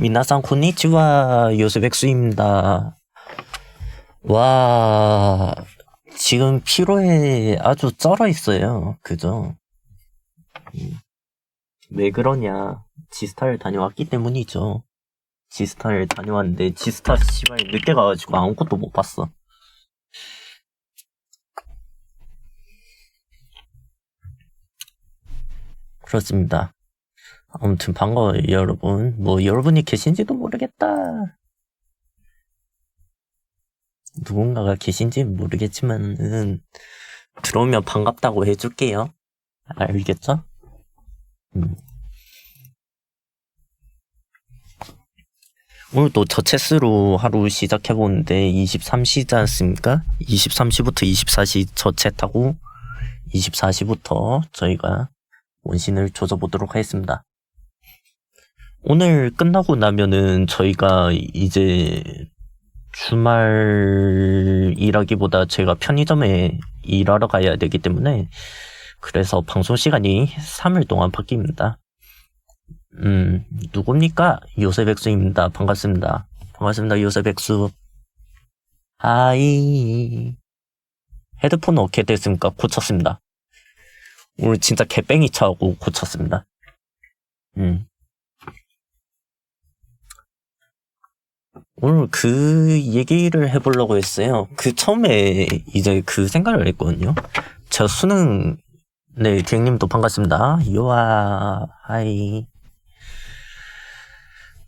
미나상 콘니치와 요셉백수입니다. 와, 지금 피로에 아주 쩔어 있어요. 그죠? 왜 그러냐? 지스타를 다녀왔기 때문이죠. 지스타를 다녀왔는데 지스타 씨발 늦게 가가지고 아무것도 못 봤어. 그렇습니다. 아무튼 반가워요, 여러분. 뭐 여러분이 계신지도 모르겠다. 누군가가 계신지 모르겠지만은 들어오면 반갑다고 해줄게요. 알겠죠? 오늘 또 저챗으로 하루 시작해보는데 23시지 않습니까? 23시부터 24시 저챗하고 24시부터 저희가 원신을 조져보도록 하겠습니다. 오늘 끝나고 나면은 저희가 이제 주말 일하기보다 저희가 편의점에 일하러 가야 되기 때문에 그래서 방송 시간이 3일 동안 바뀝니다. 누굽니까? 요셉백수입니다. 반갑습니다. 반갑습니다. 요셉백수. 하이. 헤드폰 어떻게 됐습니까? 고쳤습니다. 오늘 진짜 개뺑이 차고 고쳤습니다. 오늘 그 얘기를 해보려고 했어요. 처음에 이제 그 생각을 했거든요. 저 수능, 네, 디행님도 반갑습니다. 요아, 하이.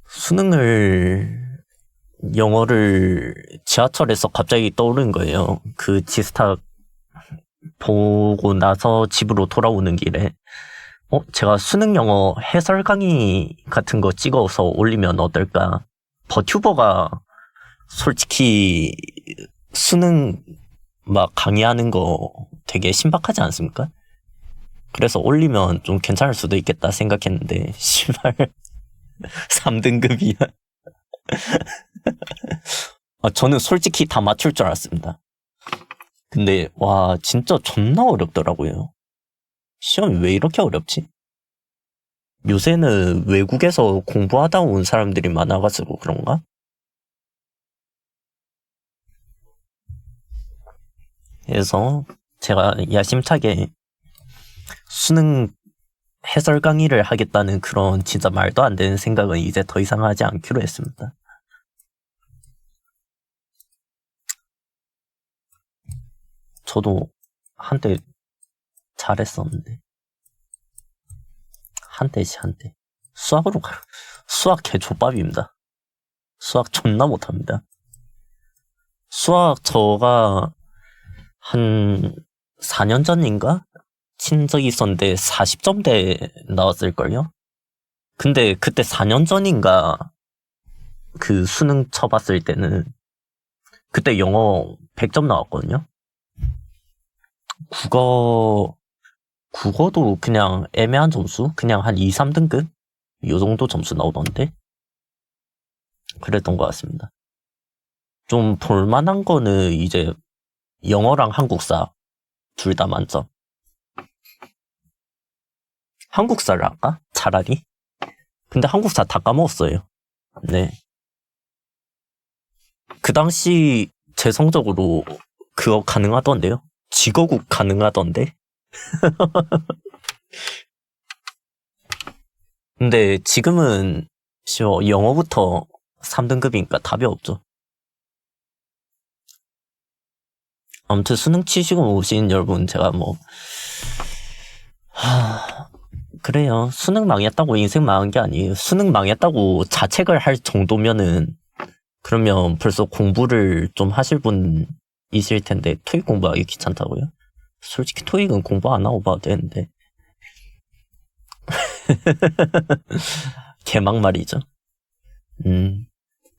수능을, 영어를 지하철에서 갑자기 떠오른 거예요. 그 지스타 보고 나서 집으로 돌아오는 길에. 제가 수능 영어 해설 강의 같은 거 찍어서 올리면 어떨까? 버튜버가 솔직히 수능 막 강의하는 거 되게 신박하지 않습니까? 그래서 올리면 좀 괜찮을 수도 있겠다 생각했는데 씨발 3등급이야. 저는 솔직히 다 맞출 줄 알았습니다. 근데 와 진짜 존나 어렵더라고요. 시험이 왜 이렇게 어렵지? 요새는 외국에서 공부하다 온 사람들이 많아가지고 그런가? 그래서 제가 야심차게 수능 해설 강의를 하겠다는 그런 진짜 말도 안 되는 생각은 이제 더 이상 하지 않기로 했습니다. 저도 한때 잘했었는데. 한때. 수학 개족밥입니다. 수학 존나 못합니다. 수학 저가 한 4년 전인가? 친 적이 있었는데 40점대 나왔을걸요? 근데 그때 4년 전인가 그 수능 쳐봤을 때는 그때 영어 100점 나왔거든요? 국어도 그냥 애매한 점수? 그냥 한 2, 3등급? 요 정도 점수 나오던데? 그랬던 것 같습니다. 좀 볼만한 거는 이제 영어랑 한국사 둘 다 만점. 한국사를 할까? 차라리? 근데 한국사 다 까먹었어요. 네. 그 당시 제 성적으로 그거 가능하던데요? 직어국 가능하던데? 근데 지금은 영어부터 3등급이니까 답이 없죠. 아무튼 수능 치시고 오신 여러분 제가 그래요. 수능 망했다고 인생 망한 게 아니에요. 수능 망했다고 자책을 할 정도면은 그러면 벌써 공부를 좀 하실 분이실 텐데 토익 공부하기 귀찮다고요? 솔직히 토익은 공부 안 하고 봐도 되는데 개막말이죠.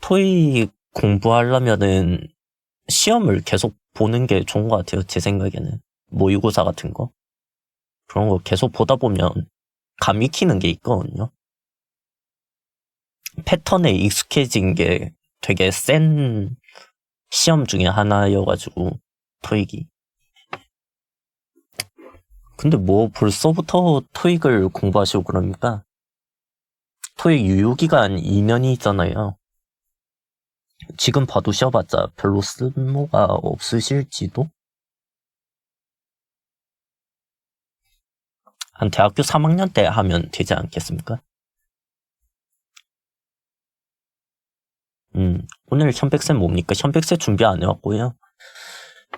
토익 공부하려면은 시험을 계속 보는 게 좋은 것 같아요. 제 생각에는 모의고사 같은 거 그런 거 계속 보다 보면 감 익히는 게 있거든요. 패턴에 익숙해진 게 되게 센 시험 중에 하나여가지고 토익이. 근데 벌써부터 토익을 공부하시고 그럽니까? 토익 유효기간 2년이 있잖아요. 지금 봐도 쉬어봤자 별로 쓸모가 없으실지도? 한 대학교 3학년 때 하면 되지 않겠습니까? 오늘 현백쌤 뭡니까? 현백쌤 준비 안 해왔고요.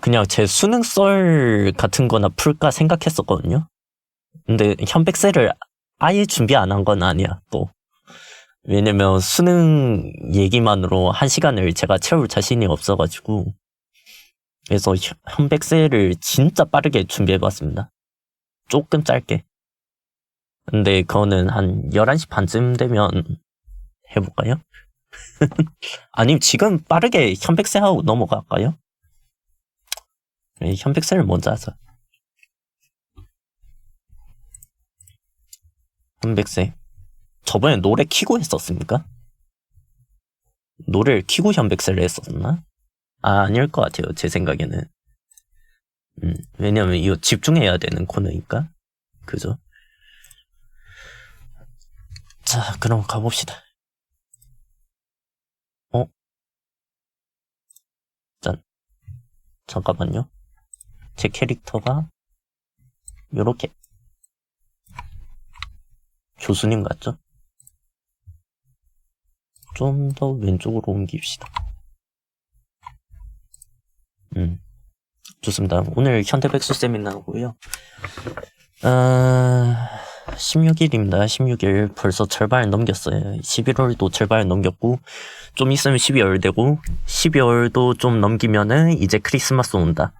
그냥 제 수능 썰 같은 거나 풀까 생각했었거든요. 근데 현백쌤을 아예 준비 안 한 건 아니야, 또. 왜냐면 수능 얘기만으로 1시간을 제가 채울 자신이 없어가지고. 그래서 현백쌤을 진짜 빠르게 준비해봤습니다. 조금 짧게. 근데 그거는 한 11시 반쯤 되면 해볼까요? 아니면 지금 빠르게 현백쌤하고 넘어갈까요? 현백쌤을 먼저 하자. 현백쌤. 저번에 노래 키고 했었습니까? 노래를 키고 현백쌤을 했었나? 아닐 것 같아요, 제 생각에는. 왜냐면 이거 집중해야 되는 코너니까. 그죠? 자, 그럼 가봅시다. 짠. 잠깐만요. 제 캐릭터가 요렇게 교수님 같죠? 좀 더 왼쪽으로 옮깁시다. 좋습니다. 오늘 현대백수 세미나고요. 16일입니다. 16일 벌써 절반을 넘겼어요. 11월도 절반을 넘겼고 좀 있으면 12월 되고 12월도 좀 넘기면은 이제 크리스마스 온다.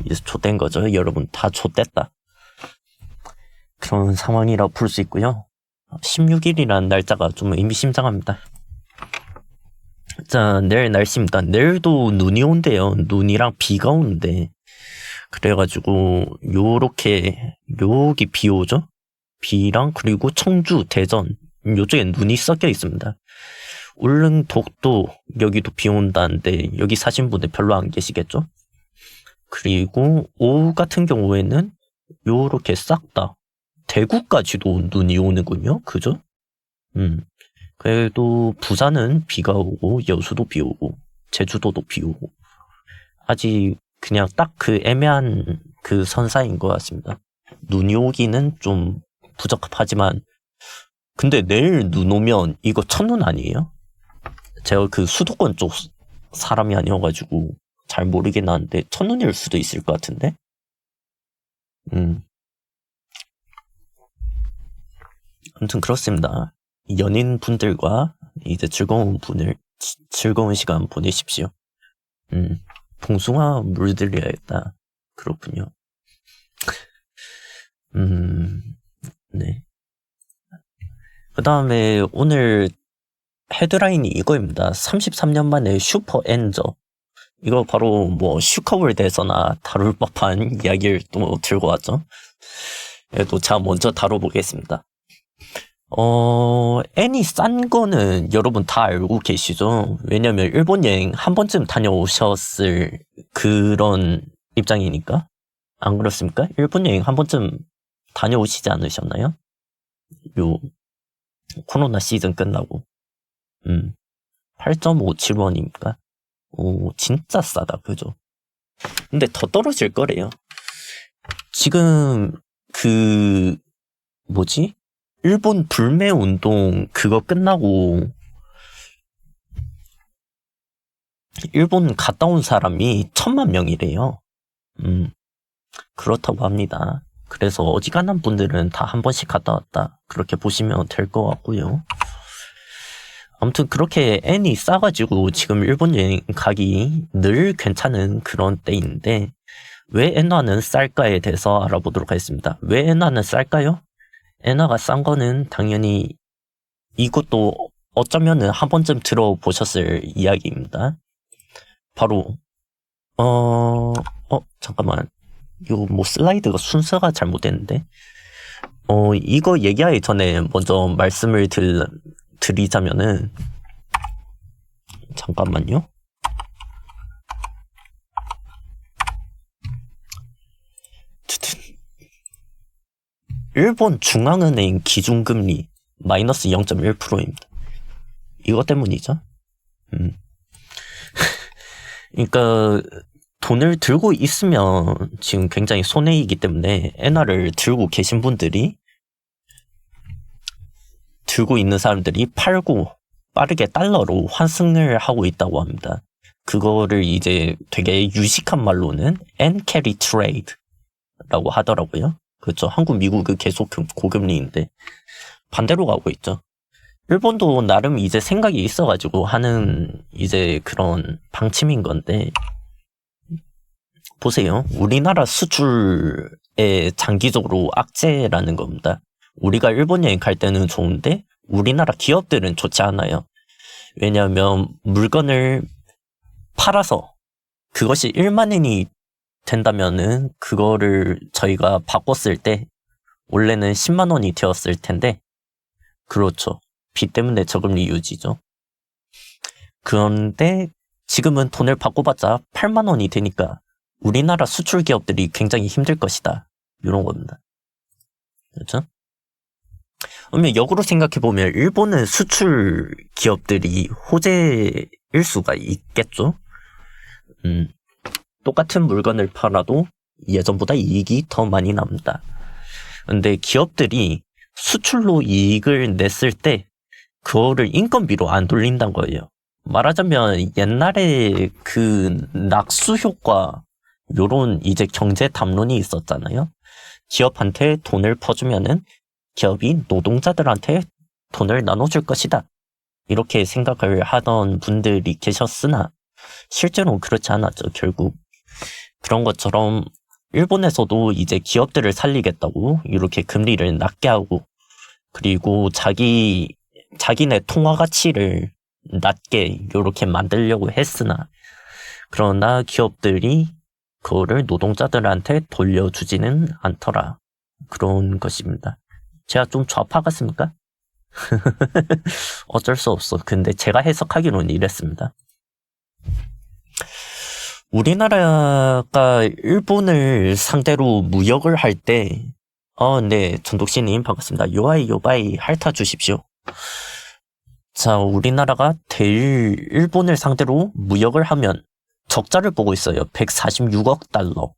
이제 좆된 거죠. 여러분 다 좆됐다. 그런 상황이라고 볼 수 있고요. 16일이라는 날짜가 좀 의미심장합니다. 자, 내일 날씨입니다. 내일도 눈이 온대요. 눈이랑 비가 오는데 그래가지고 요렇게 여기 비 오죠? 비랑 그리고 청주, 대전 요쪽에 눈이 섞여 있습니다. 울릉, 독도 여기도 비 온다는데 여기 사신 분들 별로 안 계시겠죠? 그리고 오후 같은 경우에는 요렇게 싹 다 대구까지도 눈이 오는군요. 그죠? 그래도 부산은 비가 오고 여수도 비 오고 제주도도 비 오고 아직 그냥 딱 그 애매한 그 선사인 것 같습니다. 눈이 오기는 좀 부적합하지만 근데 내일 눈 오면 이거 첫눈 아니에요? 제가 그 수도권 쪽 사람이 아니어가지고 잘 모르긴 하는데 첫눈일 수도 있을 것 같은데 아무튼 그렇습니다. 연인분들과 이제 즐거운 시간 보내십시오. 봉숭아 물들여야겠다. 그렇군요. 네. 그 다음에 오늘 헤드라인이 이거입니다. 33년 만에 슈퍼 엔저. 이거 바로 뭐 슈커월드에서나 다룰 법한 이야기를 또 들고 왔죠. 그래도 제가 먼저 다뤄보겠습니다. 애니 싼 거는 여러분 다 알고 계시죠? 왜냐면 일본 여행 한 번쯤 다녀오셨을 그런 입장이니까. 안 그렇습니까? 일본 여행 한 번쯤 다녀오시지 않으셨나요? 요 코로나 시즌 끝나고 8.57원입니까? 오, 진짜 싸다, 그죠? 근데 더 떨어질 거래요. 지금 일본 불매 운동 그거 끝나고 일본 갔다 온 사람이 1000만 명이래요. 그렇다고 합니다. 그래서 어지간한 분들은 다 한 번씩 갔다 왔다. 그렇게 보시면 될 것 같고요. 아무튼 그렇게 애니 싸가지고 지금 일본 여행 가기 늘 괜찮은 그런 때인데 왜 엔화는 쌀까에 대해서 알아보도록 하겠습니다. 왜 엔화는 쌀까요? 엔화가 싼 거는 당연히 이것도 어쩌면은 한 번쯤 들어보셨을 이야기입니다. 바로 잠깐만. 이거 뭐 슬라이드가 순서가 잘못됐는데 이거 얘기하기 전에 먼저 말씀을 드리자면은 잠깐만요. 일본 중앙은행 기준금리 마이너스 0.1%입니다. 이것 때문이죠. 그러니까 돈을 들고 있으면 지금 굉장히 손해이기 때문에 엔화를 들고 계신 분들이, 들고 있는 사람들이 팔고 빠르게 달러로 환승을 하고 있다고 합니다. 그거를 이제 되게 유식한 말로는 N-carry trade라고 하더라고요. 그렇죠. 한국, 미국은 계속 고금리인데 반대로 가고 있죠. 일본도 나름 이제 생각이 있어가지고 하는 이제 그런 방침인 건데, 보세요. 우리나라 수출에 장기적으로 악재라는 겁니다. 우리가 일본 여행 갈 때는 좋은데 우리나라 기업들은 좋지 않아요. 왜냐하면 물건을 팔아서 그것이 1만 엔이 된다면은 그거를 저희가 바꿨을 때 원래는 10만 원이 되었을 텐데, 그렇죠. 비 때문에 저금리 유지죠. 그런데 지금은 돈을 바꿔봤자 8만 원이 되니까 우리나라 수출 기업들이 굉장히 힘들 것이다. 이런 겁니다. 그렇죠? 그러면 역으로 생각해보면 일본은 수출 기업들이 호재일 수가 있겠죠? 똑같은 물건을 팔아도 예전보다 이익이 더 많이 납니다. 근데 기업들이 수출로 이익을 냈을 때 그거를 인건비로 안 돌린다는 거예요. 말하자면 옛날에 그 낙수 효과, 요런 이제 경제 담론이 있었잖아요. 기업한테 돈을 퍼주면은 기업이 노동자들한테 돈을 나눠줄 것이다. 이렇게 생각을 하던 분들이 계셨으나 실제로는 그렇지 않았죠. 결국 그런 것처럼 일본에서도 이제 기업들을 살리겠다고 이렇게 금리를 낮게 하고, 그리고 자기네 통화 가치를 낮게 이렇게 만들려고 했으나, 그러나 기업들이 그거를 노동자들한테 돌려주지는 않더라. 그런 것입니다. 제가 좀 좌파 같습니까? 어쩔 수 없어. 근데 제가 해석하기로는 이랬습니다. 우리나라가 일본을 상대로 무역을 할 때, 네, 전독씨님 반갑습니다. 요바이 핥아 주십시오. 자, 우리나라가 일본을 상대로 무역을 하면 적자를 보고 있어요. 146억 달러.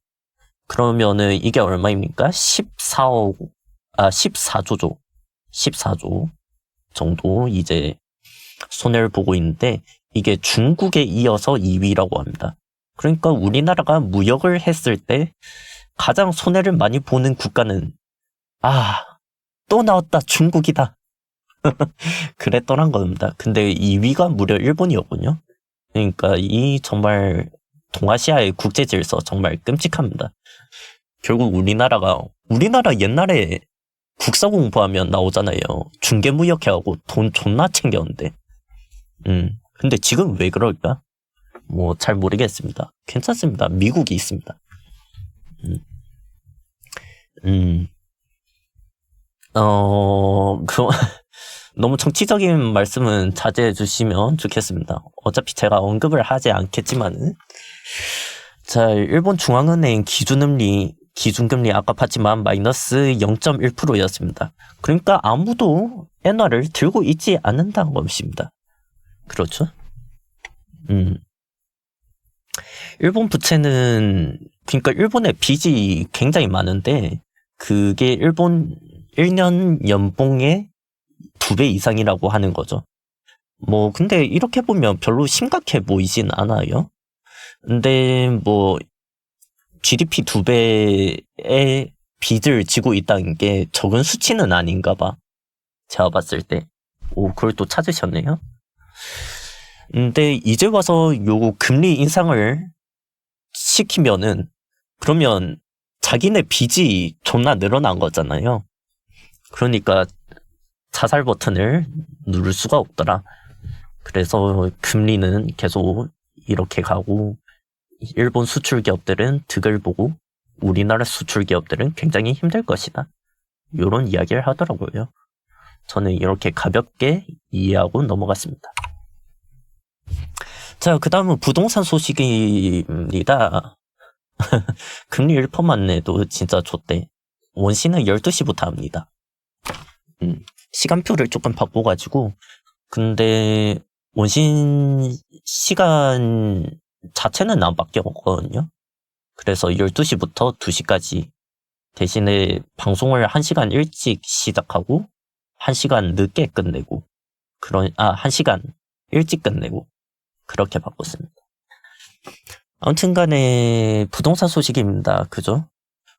그러면은 이게 얼마입니까? 14조죠. 14조 정도 이제 손해를 보고 있는데, 이게 중국에 이어서 2위라고 합니다. 그러니까 우리나라가 무역을 했을 때 가장 손해를 많이 보는 국가는, 또 나왔다, 중국이다. 그랬더란 겁니다. 근데 2위가 무려 일본이었군요. 그러니까 이 정말 동아시아의 국제 질서 정말 끔찍합니다. 결국 우리나라 옛날에 국사 공부하면 나오잖아요. 중개무역해하고 돈 존나 챙겼는데. 근데 지금 왜 그럴까? 뭐 잘 모르겠습니다. 괜찮습니다. 미국이 있습니다. 너무 정치적인 말씀은 자제해 주시면 좋겠습니다. 어차피 제가 언급을 하지 않겠지만은, 자, 일본 중앙은행 기준금리 아까 봤지만 마이너스 0.1%였습니다. 그러니까 아무도 엔화를 들고 있지 않는다는 것입니다. 그렇죠? 일본 부채는, 그러니까 일본의 빚이 굉장히 많은데 그게 일본 1년 연봉의 2배 이상이라고 하는 거죠. 뭐 근데 이렇게 보면 별로 심각해 보이진 않아요. 근데 뭐 GDP 2배의 빚을 지고 있다는 게 적은 수치는 아닌가 봐. 제가 봤을 때. 그걸 또 찾으셨네요. 근데 이제 와서 요 금리 인상을 시키면은, 그러면 자기네 빚이 존나 늘어난 거잖아요. 그러니까 자살 버튼을 누를 수가 없더라. 그래서 금리는 계속 이렇게 가고, 일본 수출 기업들은 득을 보고 우리나라 수출 기업들은 굉장히 힘들 것이다. 이런 이야기를 하더라고요. 저는 이렇게 가볍게 이해하고 넘어갔습니다. 자, 그 다음은 부동산 소식입니다. 금리 1%만 내도 진짜 좋대. 원시는 12시부터 합니다. 시간표를 조금 바꿔가지고, 근데 원신 시간 자체는 안 바뀌었거든요. 그래서 12시부터 2시까지 대신에 방송을 1시간 일찍 시작하고 1시간 늦게 끝내고 1시간 일찍 끝내고 그렇게 바꿨습니다. 아무튼 간에 부동산 소식입니다. 그죠?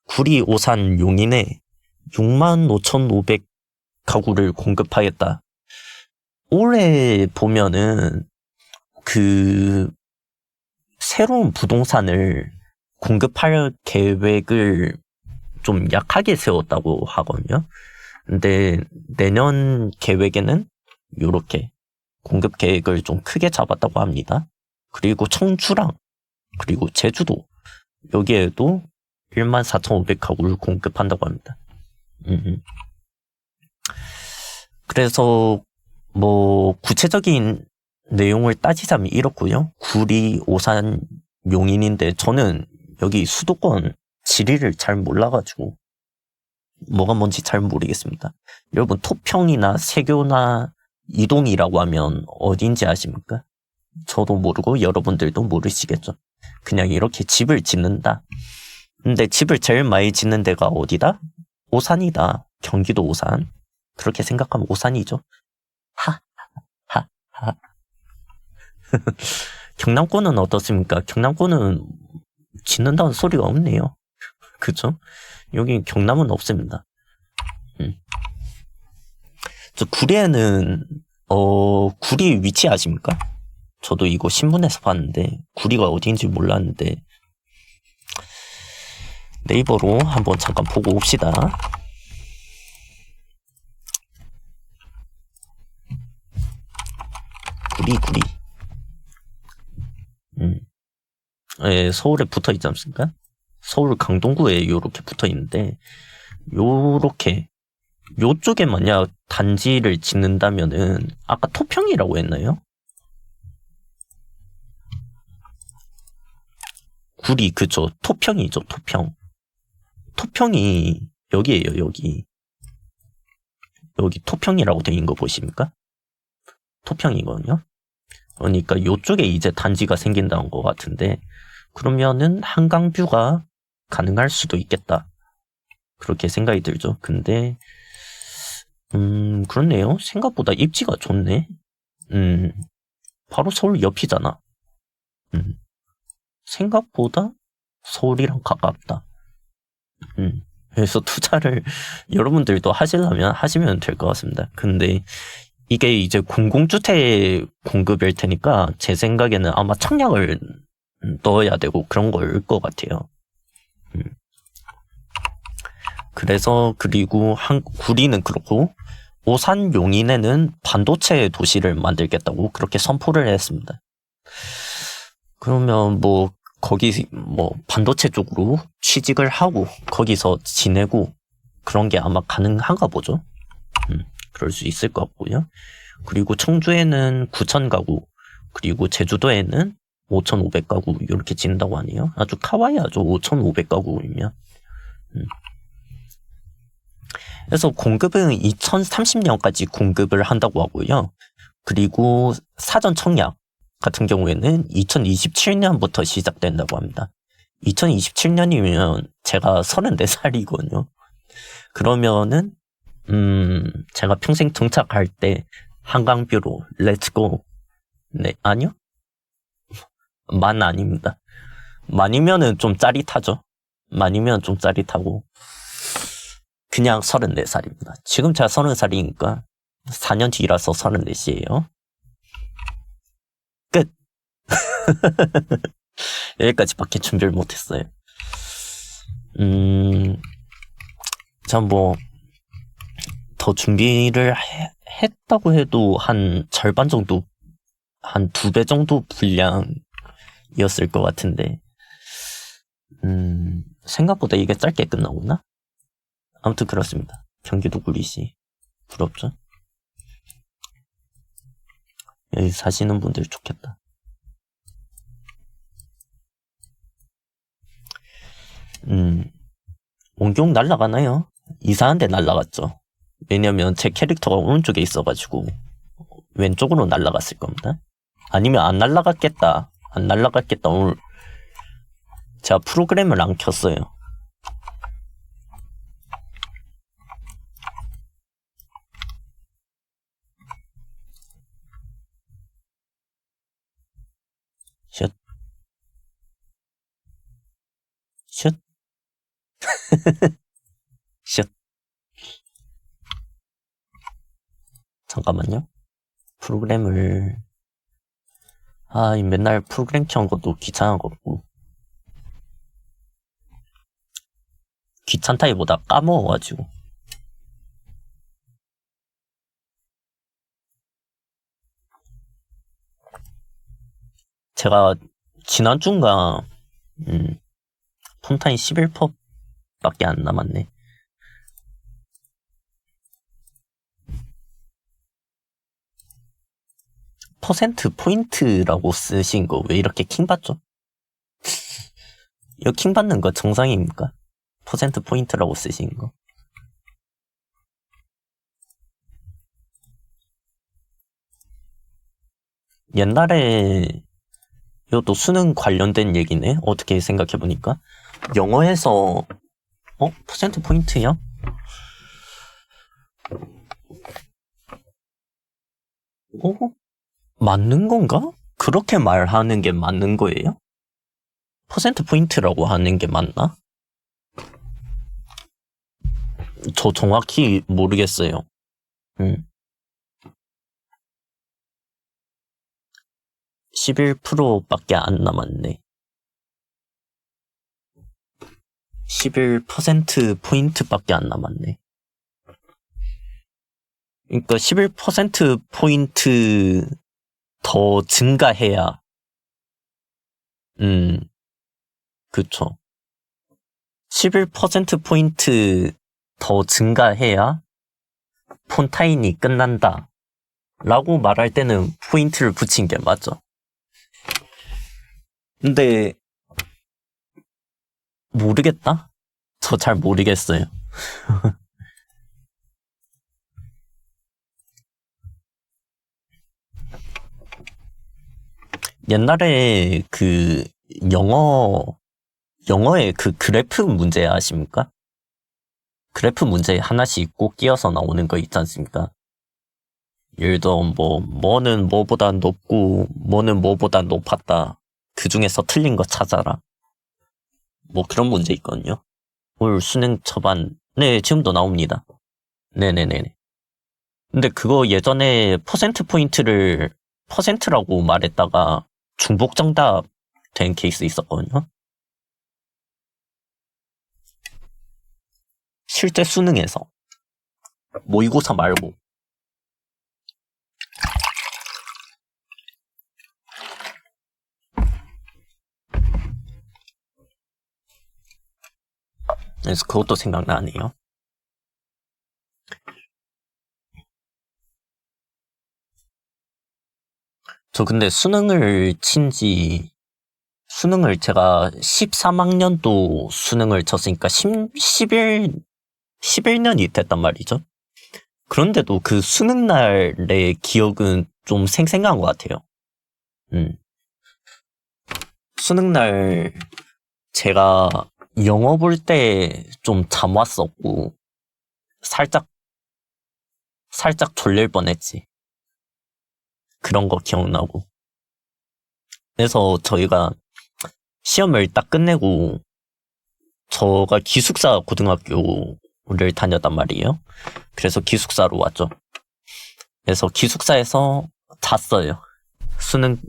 구리, 오산, 용인에 65,500 가구를 공급하겠다. 올해 보면은 새로운 부동산을 공급할 계획을 좀 약하게 세웠다고 하거든요. 근데 내년 계획에는 요렇게 공급 계획을 좀 크게 잡았다고 합니다. 그리고 청주랑 그리고 제주도 여기에도 14,500가구를 공급한다고 합니다. 그래서 뭐 구체적인 내용을 따지자면 이렇고요. 구리, 오산, 용인인데 저는 여기 수도권 지리를 잘 몰라가지고 뭐가 뭔지 잘 모르겠습니다. 여러분 토평이나 세교나 이동이라고 하면 어딘지 아십니까? 저도 모르고 여러분들도 모르시겠죠. 그냥 이렇게 집을 짓는다. 근데 집을 제일 많이 짓는 데가 어디다? 오산이다. 경기도 오산. 그렇게 생각하면 오산이죠. 하하하. 경남권은 어떻습니까? 경남권은 짓는다는 소리가 없네요. 그죠? 여기 경남은 없습니다. 저 구리에는 구리 위치 아십니까? 저도 이거 신문에서 봤는데 구리가 어디인지 몰랐는데 네이버로 한번 잠깐 보고 옵시다. 구리. 예, 서울에 붙어 있지 않습니까? 서울 강동구에 요렇게 붙어 있는데 요렇게 요쪽에 만약 단지를 짓는다면은 아까 토평이라고 했나요? 구리 그죠? 토평이죠. 토평이 여기에요. 여기 토평이라고 되어 있는 거 보십니까? 토평이거든요. 그러니까 요쪽에 이제 단지가 생긴다는 것 같은데 그러면은 한강뷰가 가능할 수도 있겠다. 그렇게 생각이 들죠. 근데 그렇네요. 생각보다 입지가 좋네. 바로 서울 옆이잖아. 생각보다 서울이랑 가깝다. 그래서 투자를 여러분들도 하시려면 하시면 될 것 같습니다. 근데 이게 이제 공공주택 공급일 테니까 제 생각에는 아마 청약을 넣어야 되고 그런 걸 것 같아요. 그래서 그리고 구리는 그렇고 오산 용인에는 반도체 도시를 만들겠다고 그렇게 선포를 했습니다. 그러면 뭐 거기 뭐 반도체 쪽으로 취직을 하고 거기서 지내고 그런 게 아마 가능한가 보죠. 그럴 수 있을 것 같고요. 그리고 청주에는 9,000가구 그리고 제주도에는 5,500가구 이렇게 짓는다고 하네요. 아주 카와이하죠. 5,500가구이면. 그래서 공급은 2030년까지 공급을 한다고 하고요. 그리고 사전 청약 같은 경우에는 2027년부터 시작된다고 합니다. 2027년이면 제가 34살이거든요. 그러면은 제가 평생 정착할 때 한강뷰로 렛츠고. 네, 아니요? 만 아닙니다. 만이면은 좀 짜릿하죠. 만이면 좀 짜릿하고 그냥 34살입니다. 지금 제가 30살이니까 4년 뒤라서 34이에요. 끝. 여기까지밖에 준비를 못했어요. 전 뭐 더 준비를 했다고 해도 한 절반 정도, 한 2배 정도 분량이었을 것 같은데 생각보다 이게 짧게 끝나구나. 아무튼 그렇습니다. 경기도 구리시 부럽죠? 여기 사시는 분들 좋겠다. 원경 날라가나요? 이상한 데 날라갔죠. 왜냐면 제 캐릭터가 오른쪽에 있어가지고 왼쪽으로 날아갔을 겁니다. 아니면 안 날아갔겠다. 오늘 제가 프로그램을 안 켰어요. 슛. 슛. 슛. 잠깐만요. 프로그램을 이 맨날 프로그램 켜는 것도 귀찮아갖고 귀찮다기보다 까먹어가지고 제가 지난주인가 폰타인 11%밖에 안 남았네. 퍼센트 포인트라고 쓰신 거 왜 이렇게 킹받죠? 이거 킹받는 거 정상입니까? 퍼센트 포인트라고 쓰신 거. 옛날에 이것도 수능 관련된 얘기네. 어떻게 생각해보니까 영어에서 퍼센트 포인트요? 맞는 건가? 그렇게 말하는 게 맞는 거예요? 퍼센트 포인트라고 하는 게 맞나? 저 정확히 모르겠어요. 11%밖에 안 남았네. 11% 포인트밖에 안 남았네. 그러니까 11% 포인트 더 증가해야 그쵸. 11% 포인트 더 증가해야 폰타인이 끝난다 라고 말할 때는 포인트를 붙인 게 맞죠. 근데 모르겠다? 저 잘 모르겠어요. 옛날에 그 영어의 그 그래프 문제 아십니까? 그래프 문제 하나씩 꼭 끼어서 나오는 거 있지 않습니까? 예를 들어 뭐는 뭐보다 높고 뭐는 뭐보다 높았다. 그 중에서 틀린 거 찾아라. 뭐 그런 문제 있거든요. 올 수능 초반 네 지금도 나옵니다. 네네네. 근데 그거 예전에 퍼센트 포인트를 퍼센트라고 말했다가 중복 정답 된 케이스 있었거든요. 실제 수능에서 모의고사 말고. 그래서 그것도 생각나네요. 저 근데 수능을 제가 13학년도 수능을 쳤으니까 11년이 됐단 말이죠. 그런데도 그 수능 날의 기억은 좀 생생한 것 같아요. 수능 날 제가 영어 볼 때 좀 잠 왔었고 살짝 졸릴 뻔했지. 그런 거 기억나고. 그래서 저희가 시험을 딱 끝내고 저가 기숙사 고등학교를 다녔단 말이에요. 그래서 기숙사로 왔죠. 그래서 기숙사에서 잤어요. 수능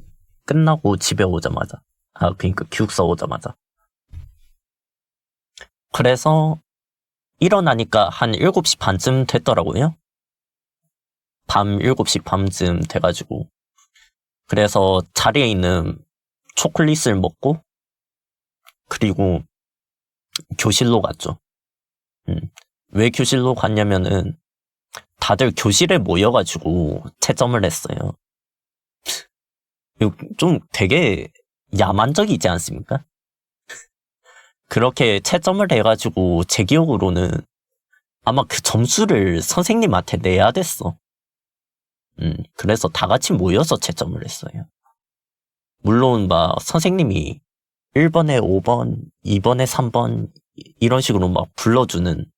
끝나고 집에 오자마자. 그러니까 기숙사 오자마자. 그래서 일어나니까 한 7시 반쯤 됐더라고요. 밤 7시 반쯤 돼가지고. 그래서 자리에 있는 초콜릿을 먹고 그리고 교실로 갔죠. 왜 교실로 갔냐면은 다들 교실에 모여가지고 채점을 했어요. 좀 되게 야만적이지 않습니까? 그렇게 채점을 해가지고 제 기억으로는 아마 그 점수를 선생님한테 내야 됐어. 그래서 다 같이 모여서 채점을 했어요. 물론 막 선생님이 1번에 5번, 2번에 3번 이런 식으로 막 불러주는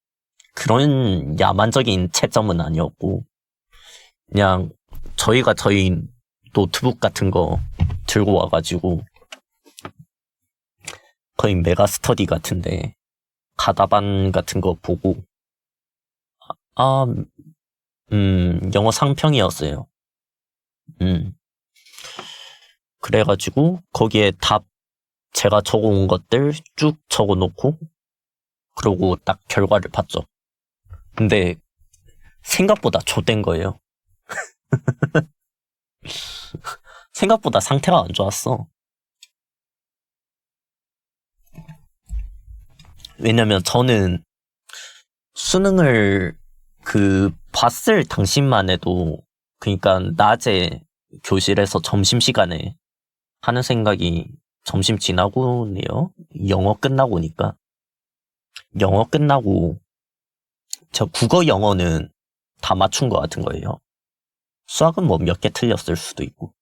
그런 야만적인 채점은 아니었고, 그냥 저희가 저희 노트북 같은 거 들고 와가지고 거의 메가 스터디 같은데 가다반 같은 거 보고, 아, 영어 상평이었어요. 그래가지고 거기에 답 제가 적어온 것들 쭉 적어놓고 그러고 딱 결과를 봤죠. 근데 생각보다 좆된 거예요. 생각보다 상태가 안 좋았어. 왜냐면 저는 수능을 봤을 당시만 해도, 그러니까 낮에 교실에서 점심시간에 하는 생각이 점심 지나고네요. 영어 끝나고니까. 영어 끝나고 저 국어 영어는 다 맞춘 것 같은 거예요. 수학은 뭐 몇 개 틀렸을 수도 있고.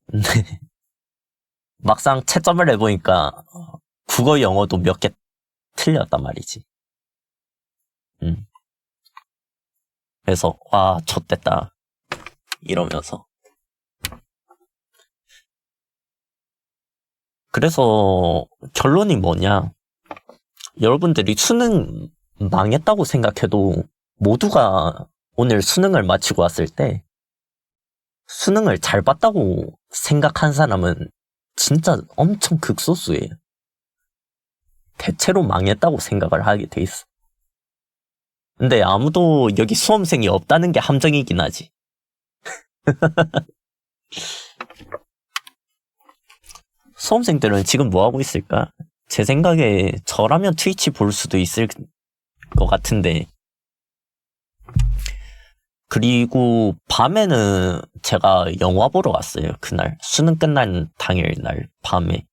근데 막상 채점을 해보니까 국어 영어도 몇 개 틀렸단 말이지. 그래서 와 좆됐다 이러면서. 그래서 결론이 뭐냐, 여러분들이 수능 망했다고 생각해도 모두가 오늘 수능을 마치고 왔을 때 수능을 잘 봤다고 생각한 사람은 진짜 엄청 극소수예요. 대체로 망했다고 생각을 하게 돼 있어. 근데 아무도 여기 수험생이 없다는 게 함정이긴 하지. 수험생들은 지금 뭐 하고 있을까? 제 생각에 저라면 트위치 볼 수도 있을 것 같은데. 그리고 밤에는 제가 영화 보러 갔어요. 그날 수능 끝난 당일날 밤에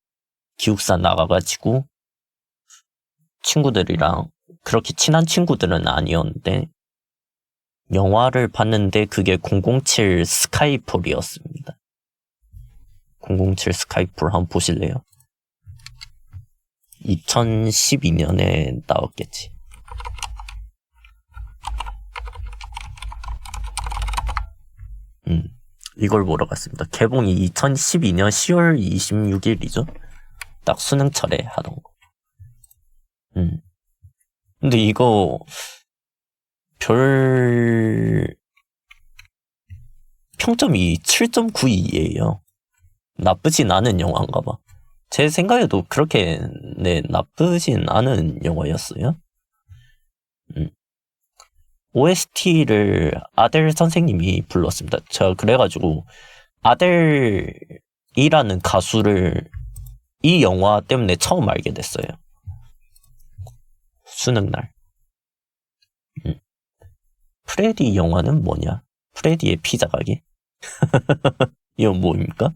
기숙사 나가가지고 친구들이랑, 그렇게 친한 친구들은 아니었는데 영화를 봤는데 그게 007 스카이폴이었습니다. 007 스카이폴 한번 보실래요? 2012년에 나왔겠지. 이걸 보러 갔습니다. 개봉이 2012년 10월 26일이죠. 딱 수능철에 하던 거. 근데 이거 별 평점이 7.92예요. 나쁘진 않은 영화인가 봐. 제 생각에도 그렇게 나쁘진 않은 영화였어요. OST를 아델 선생님이 불렀습니다. 제가 그래가지고 아델이라는 가수를 이 영화 때문에 처음 알게 됐어요. 수능날. 프레디 영화는 뭐냐? 프레디의 피자 가게? 이건 뭐입니까?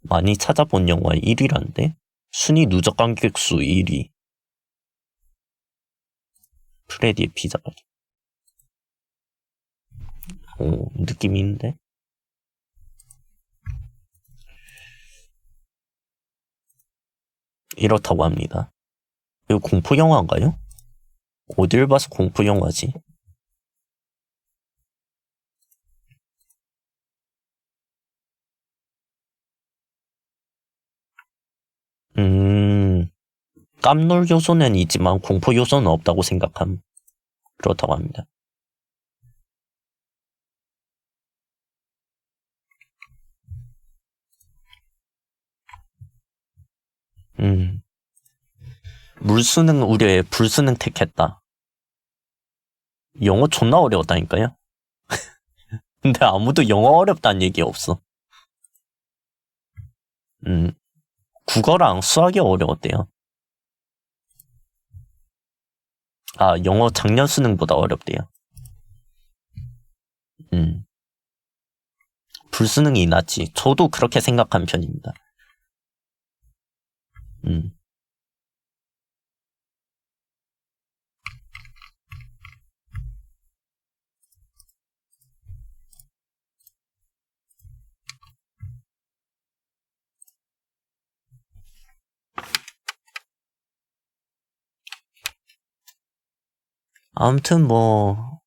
많이 찾아본 영화 1위란데? 순위 누적 관객 수 1위. 프레디의 피자 가게. 오, 느낌이 있는데? 이렇다고 합니다. 이거 공포영화인가요? 어딜 봐서 공포영화지? 깜놀 요소는 있지만 공포 요소는 없다고 생각함. 그렇다고 합니다. 물수능 우려에 불수능 택했다. 영어 존나 어려웠다니까요? 근데 아무도 영어 어렵다는 얘기 없어. 국어랑 수학이 어려웠대요. 아, 영어 작년 수능보다 어렵대요. 불수능이 낫지. 저도 그렇게 생각한 편입니다. 아무튼 뭐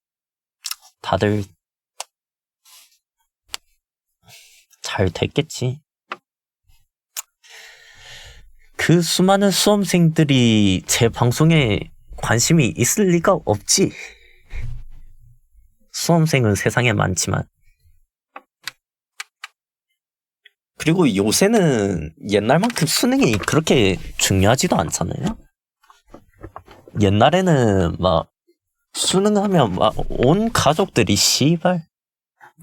다들 잘 됐겠지. 그 수많은 수험생들이 제 방송에 관심이 있을 리가 없지. 수험생은 세상에 많지만. 그리고 요새는 옛날만큼 수능이 그렇게 중요하지도 않잖아요. 옛날에는 막 수능하면 막 온 가족들이 씨발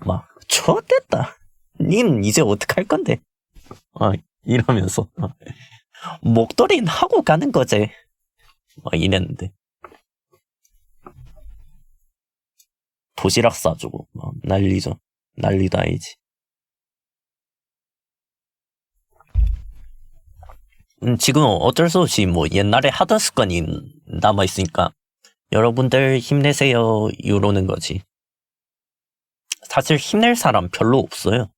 막 좋댔다. 닌 이제 어떡할 건데? 이러면서 목도리는 하고 가는 거지. 막 이랬는데 도시락 싸주고 막 난리죠. 난리도 아니지. 지금 어쩔 수 없이 뭐 옛날에 하던 습관이 남아있으니까 여러분들 힘내세요 이러는 거지. 사실 힘낼 사람 별로 없어요.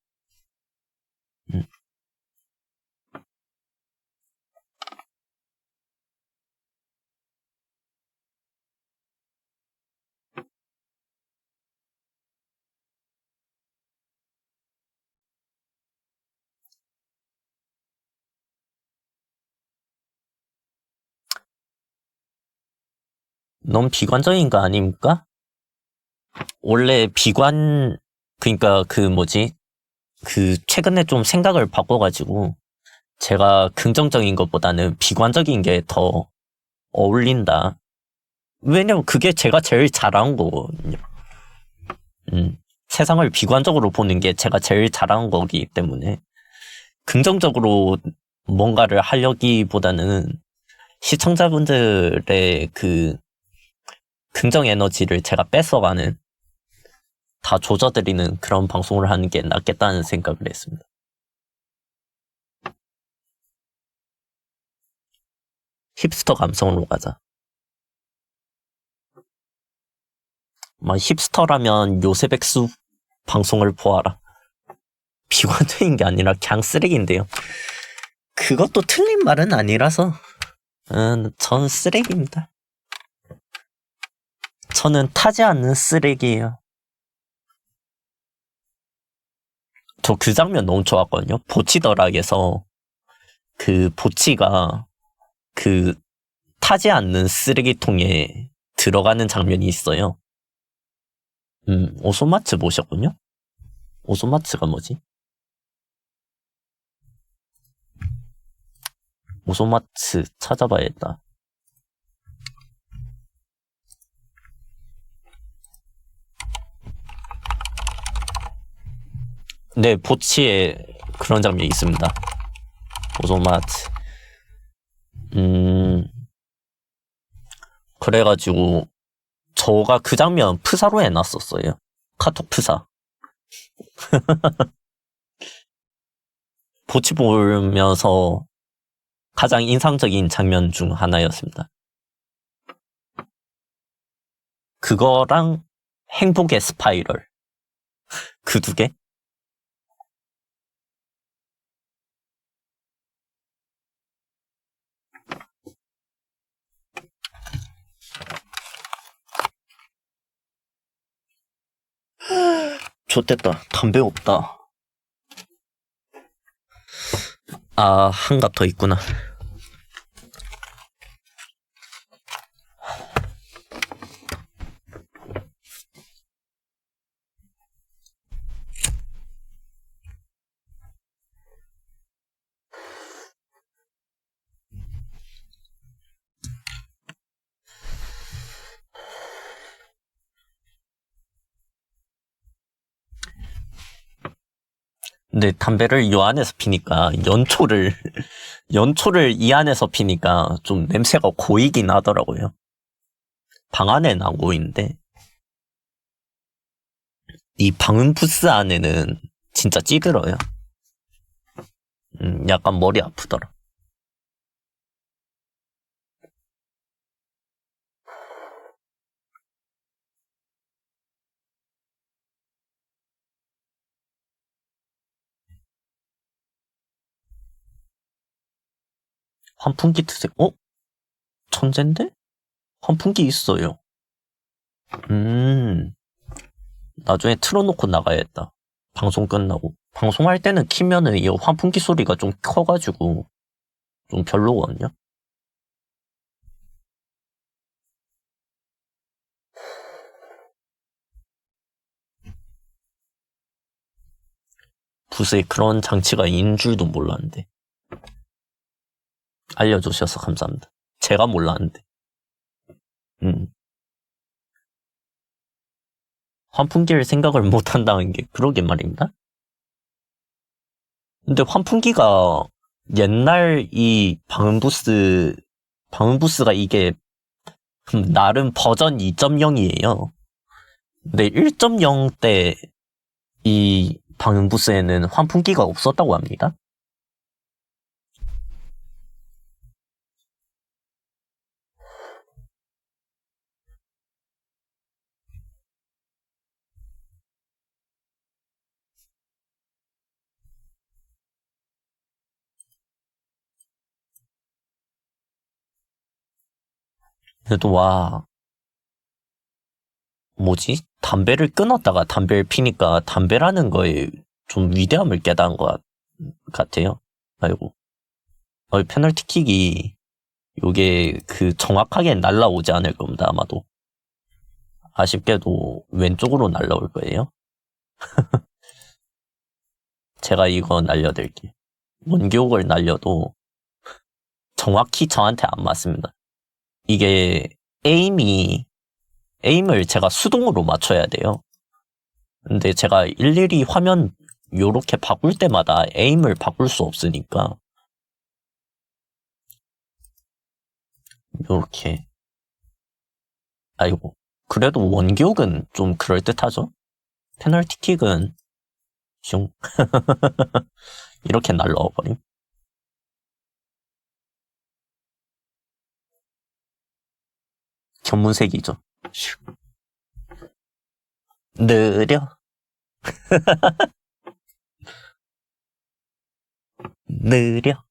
너무 비관적인 거 아닙니까? 원래 그니까 최근에 좀 생각을 바꿔가지고 제가 긍정적인 것보다는 비관적인 게 더 어울린다. 왜냐면 그게 제가 제일 잘한 거거든요. 세상을 비관적으로 보는 게 제가 제일 잘한 거기 때문에 긍정적으로 뭔가를 하려기보다는 시청자분들의 그 긍정 에너지를 제가 뺏어가는, 다 조져드리는 그런 방송을 하는 게 낫겠다는 생각을 했습니다. 힙스터 감성으로 가자. 힙스터라면 요세백수 방송을 보아라. 비관적인 게 아니라 그냥 쓰레기인데요. 그것도 틀린 말은 아니라서 전 쓰레기입니다. 저는 타지 않는 쓰레기예요. 저 그 장면 너무 좋았거든요. 보치더락에서 그 보치가 그 타지 않는 쓰레기통에 들어가는 장면이 있어요. 오소마츠 모셨군요? 오소마츠가 뭐지? 오소마츠 찾아봐야겠다. 네, 보치에 그런 장면이 있습니다. 오소마츠. 그래가지고 저가 그 장면 프사로 해놨었어요. 카톡 프사. 보치 보면서 가장 인상적인 장면 중 하나였습니다. 그거랑 행복의 스파이럴. 그 두 개? 좋댔다. 담배 없다. 한 갑 더 있구나. 근데 담배를 요 안에서 피니까 연초를 이 안에서 피니까 좀 냄새가 고이긴 하더라고요. 방 안에 나고 있는데 이 방음 부스 안에는 진짜 찌들어요. 약간 머리 아프더라. 환풍기 트색, 천재인데? 환풍기 있어요. 나중에 틀어놓고 나가야겠다. 방송 끝나고. 방송할 때는 키면은 이 환풍기 소리가 좀 커가지고 좀 별로거든요. 부스에 그런 장치가 있는 줄도 몰랐는데. 알려주셔서 감사합니다. 제가 몰랐는데. 환풍기를 생각을 못한다는 게 그러게 말입니다. 근데 환풍기가 옛날 이 방음부스가 이게 나름 버전 2.0이에요. 근데 1.0 때 이 방음부스에는 환풍기가 없었다고 합니다. 그래도 와, 뭐지? 담배를 끊었다가 담배를 피니까 담배라는 거에 좀 위대함을 깨달은 것 같아요. 아이고. 페널티킥이 요게 그 정확하게 날라오지 않을 겁니다, 아마도. 아쉽게도 왼쪽으로 날라올 거예요. 제가 이거 날려드릴게요. 원기옥을 날려도 정확히 저한테 안 맞습니다. 이게 에임을 제가 수동으로 맞춰야 돼요. 근데 제가 일일이 화면 요렇게 바꿀 때마다 에임을 바꿀 수 없으니까 요렇게. 아이고. 그래도 원기옥은 좀 그럴듯하죠? 페널티킥은 슝 이렇게 날라와 버림. 견문색이죠. 슉. 느려. 느려.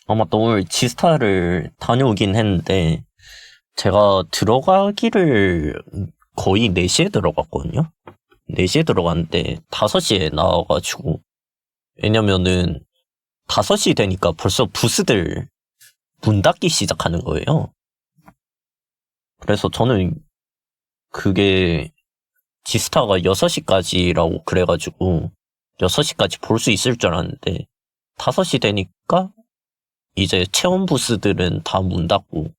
맞다. 오늘 지스타를 다녀오긴 했는데 제가 들어가기를 거의 4시에 들어갔거든요. 4시에 들어갔는데 5시에 나와가지고. 왜냐면은 5시 되니까 벌써 부스들 문 닫기 시작하는 거예요. 그래서 저는 그게 지스타가 6시까지라고 그래가지고 6시까지 볼 수 있을 줄 알았는데 5시 되니까 이제 체험 부스들은 다 문 닫고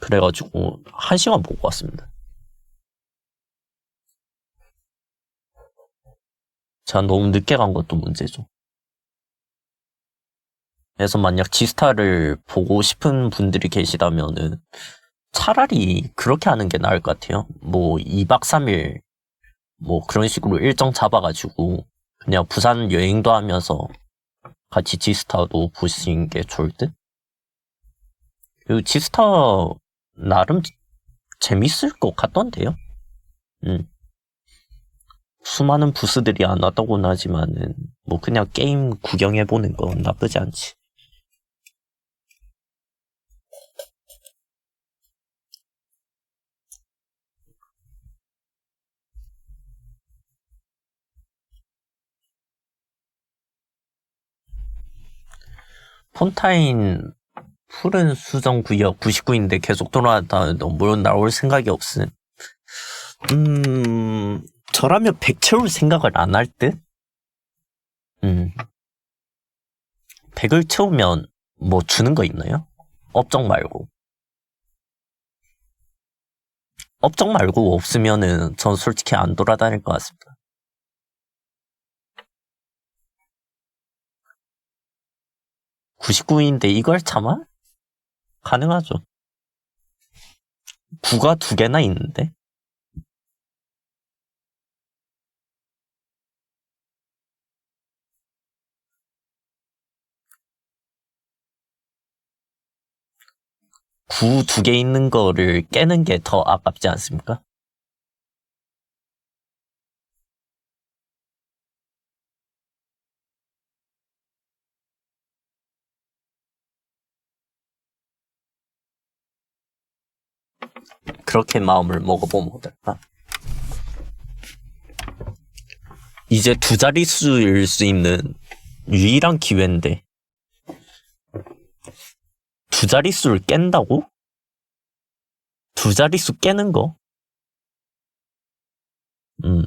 그래가지고 1시간 보고 왔습니다. 제가 너무 늦게 간 것도 문제죠. 그래서 만약 지스타를 보고 싶은 분들이 계시다면은 차라리 그렇게 하는 게 나을 것 같아요. 뭐 2박 3일 뭐 그런 식으로 일정 잡아가지고 그냥 부산 여행도 하면서 같이 지스타도 보시는 게 좋을 듯? 그리고 지스타 나름 재밌을 것 같던데요? 수많은 부스들이 안 왔다고는 하지만은 뭐 그냥 게임 구경해보는 건 나쁘지 않지. 폰타인 푸른 수정 구역 99인데 계속 돌아다녀도 물론 나올 생각이 없음. 저라면 100 채울 생각을 안 할 듯? 100을 채우면 뭐 주는 거 있나요? 업적 말고. 업적 말고 없으면은 전 솔직히 안 돌아다닐 것 같습니다. 99인데 이걸 참아? 가능하죠. 9가 2개나 있는데? 구 2개 있는 거를 깨는 게 더 아깝지 않습니까? 그렇게 마음을 먹어보면 어떨까? 이제 2자릿수일 수 있는 유일한 기회인데 2자릿수를 깬다고? 2자릿수 깨는 거? 음.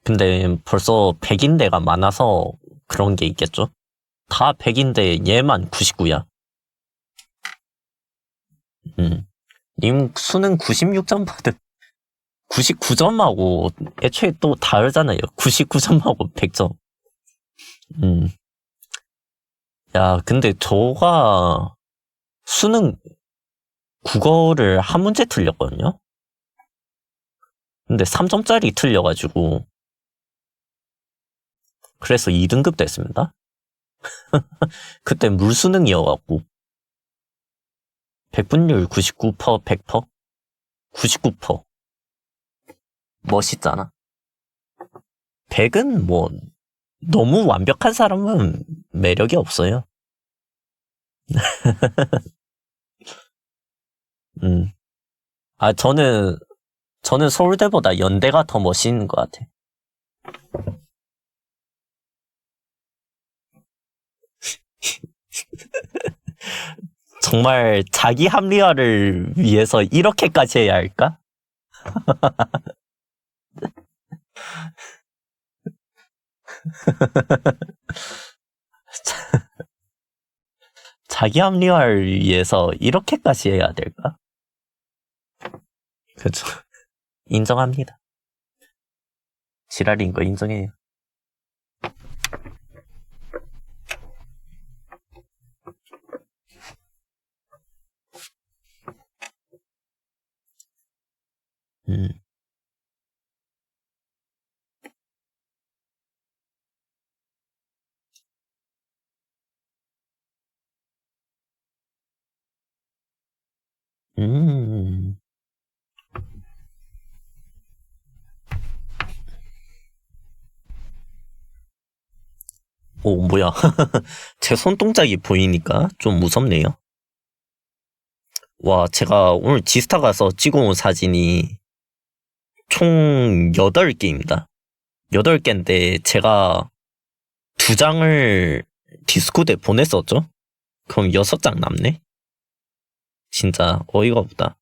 근데 벌써 100인대가 많아서 그런 게 있겠죠? 다 100인데 얘만 99야. 님 수능 96점 받은 99점하고 애초에 또 다르잖아요. 99점하고 100점. 야, 근데 저가 수능 국어를 한 문제 틀렸거든요? 근데 3점짜리 틀려가지고 그래서 2등급 됐습니다. 그때 물수능이어갖고 100분율 99% 100%? 99%. 멋있잖아. 100은 뭐 너무 완벽한 사람은 매력이 없어요. 아, 저는 서울대보다 연대가 더 멋있는 것 같아. 정말 자기 합리화를 위해서 이렇게까지 해야 할까? 자기 합리화를 위해서 이렇게까지 해야 될까? 그죠. 인정합니다. 지랄인 거 인정해요. 음. 오, 뭐야. 제 손동작이 보이니까 좀 무섭네요. 와, 제가 오늘 지스타 가서 찍어온 사진이 총 8개입니다. 8개인데 제가 2장을 디스코드에 보냈었죠? 그럼 6장 남네? 진짜 어이가 없다.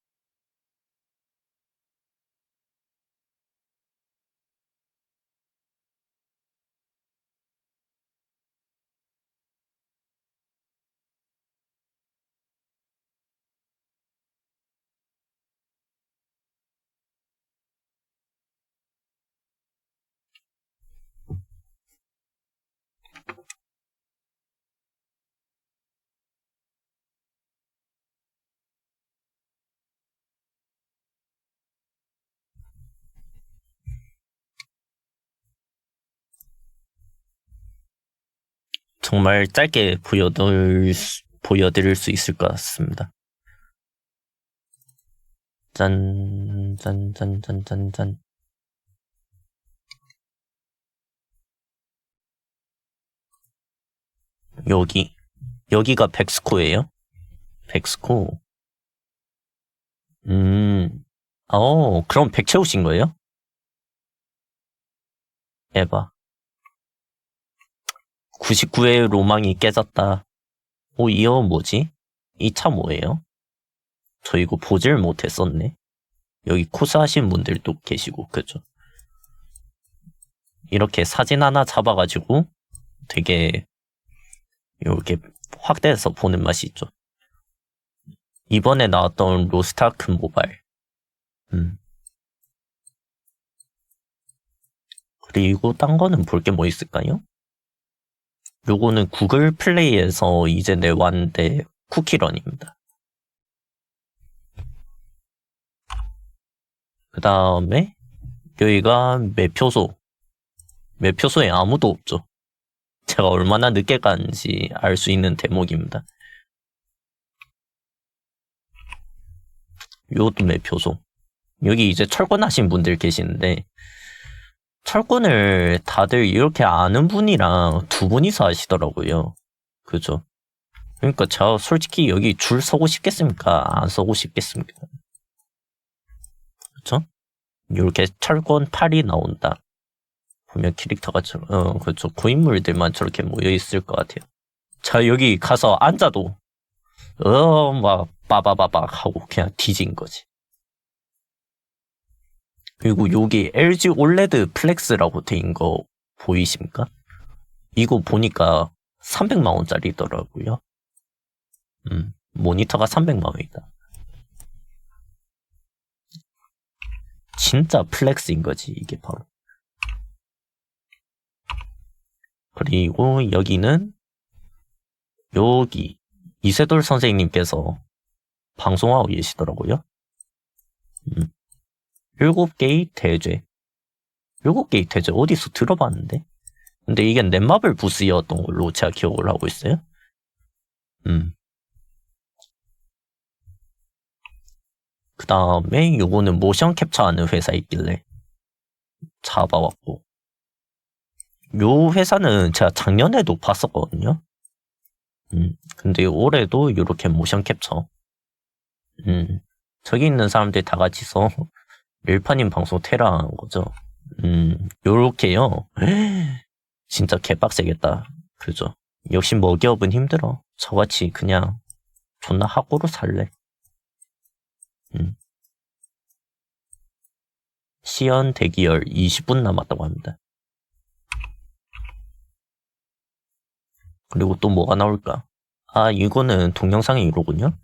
정말 짧게 보여드릴 수 있을 것 같습니다. 짠, 짠, 짠, 짠, 짠, 짠. 여기가 백스코예요? 백스코. 그럼 100 채우신 거예요? 에바. 99의 로망이 깨졌다. 이어 뭐지? 이 차 뭐예요? 저 이거 보질 못했었네. 여기 코스 하신 분들도 계시고, 그죠? 이렇게 사진 하나 잡아가지고 되게 이렇게 확대해서 보는 맛이 있죠. 이번에 나왔던 로스트아크 모바일. 그리고 딴 거는 볼 게 뭐 있을까요? 요거는 구글 플레이에서 이제 내왔는데 쿠키런입니다. 그 다음에 여기가 매표소. 매표소에 아무도 없죠. 제가 얼마나 늦게 간지 알 수 있는 대목입니다. 요것도 매표소. 여기 이제 철권하신 분들 계시는데 철권을 다들 이렇게 아는 분이랑 두 분이서 하시더라고요. 그죠? 그러니까 제가 솔직히 여기 줄 서고 싶겠습니까? 안 서고 싶겠습니까? 그쵸? 이렇게 철권 8이 나온다. 보면 캐릭터가 그렇죠. 고인물들만 저렇게 모여 있을 것 같아요. 자, 여기 가서 앉아도 막 빠바바박 하고 그냥 뒤진 거지. 그리고 여기 LG OLED 플렉스라고 돼인 거 보이십니까? 이거 보니까 300만 원짜리더라고요. 모니터가 300만 원이다. 진짜 플렉스인 거지, 이게 바로. 그리고 여기는 여기 이세돌 선생님께서 방송하고 계시더라고요. 7개의 대죄. 7개의 대죄 어디서 들어봤는데? 근데 이게 넷마블 부스였던 걸로 제가 기억을 하고 있어요. 그 다음에 요거는 모션 캡처하는 회사 있길래 잡아왔고, 요 회사는 제가 작년에도 봤었거든요. 근데 올해도 이렇게 모션 캡처. 저기 있는 사람들 다 같이서 밀파님 방송 테러한 거죠. 요렇게요. 진짜 개빡세겠다. 그죠? 역시 먹이업은 힘들어. 저같이 그냥 존나 학고로 살래. 시연 대기열 20분 남았다고 합니다. 그리고 또 뭐가 나올까? 아, 이거는 동영상의 이로군요.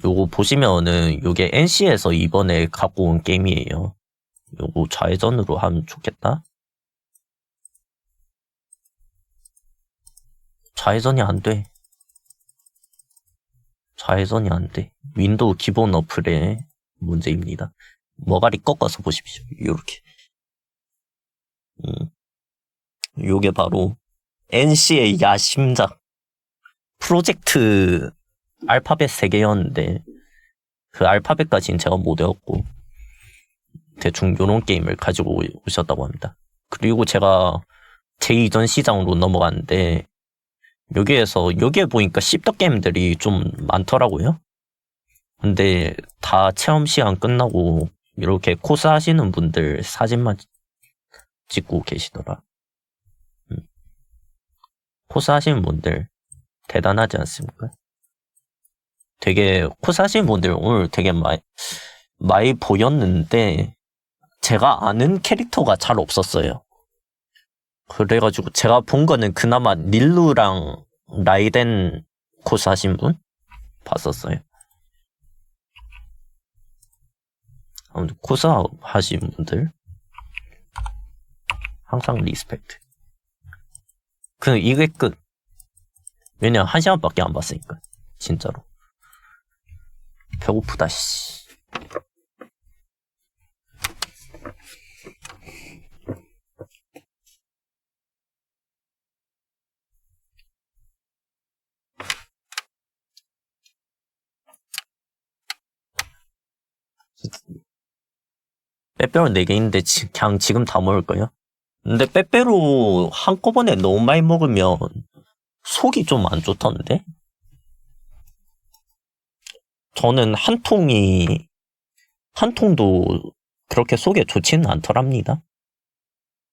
요거 보시면은 요게 NC에서 이번에 갖고 온 게임이에요. 요거 좌회전으로 하면 좋겠다. 좌회전이 안 돼. 좌회전이 안 돼. 윈도우 기본 어플의 문제입니다. 머가리 꺾어서 보십시오. 요렇게. 요게 바로 NC의 야심작. 프로젝트 알파벳 3개였는데 그 알파벳까지는 제가 못 외웠고 대충 요런 게임을 가지고 오셨다고 합니다. 그리고 제가 제2전 시장으로 넘어갔는데 여기에 보니까 씹덕 게임들이 좀 많더라고요. 근데 다 체험 시간 끝나고 이렇게 코스 하시는 분들 사진만 찍고 계시더라. 코스 하시는 분들 대단하지 않습니까? 되게 코스 하시는 분들 오늘 되게 많이 보였는데 제가 아는 캐릭터가 잘 없었어요. 그래가지고 제가 본 거는 그나마 닐루랑 라이덴 코스 하신 분 봤었어요. 아무튼 코스 하신 분들 항상 리스펙트. 이게 끝. 왜냐 1시간밖에 안 봤으니까. 진짜로. 배고프다 씨. 빼빼로 4개 있는데 그냥 지금 다 먹을 거예요? 근데 빼빼로 한꺼번에 너무 많이 먹으면 속이 좀 안 좋던데? 저는 한 통도 그렇게 속에 좋지는 않더랍니다.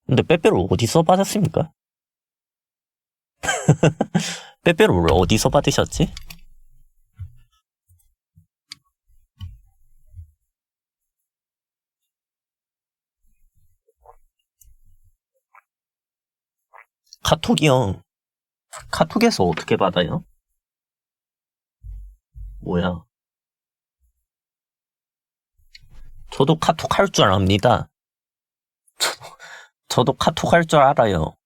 근데 빼빼로 어디서 받았습니까? 빼빼로를 어디서 받으셨지? 카톡이요. 카톡에서 어떻게 받아요? 뭐야? 저도 카톡 할 줄 압니다. 저도 카톡 할 줄 알아요.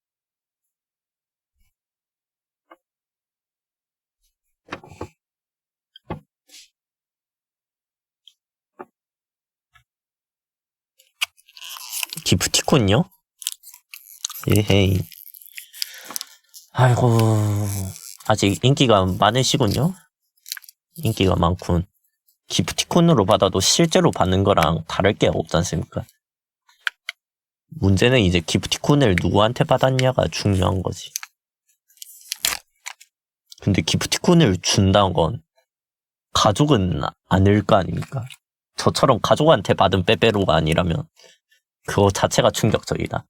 기프티콘요? 예헤이. 아이고, 아직 인기가 많으시군요? 인기가 많군. 기프티콘으로 받아도 실제로 받는 거랑 다를 게 없지 않습니까? 문제는 이제 기프티콘을 누구한테 받았냐가 중요한 거지. 근데 기프티콘을 준다는 건 가족은 아닐 거 아닙니까? 저처럼 가족한테 받은 빼빼로가 아니라면 그거 자체가 충격적이다.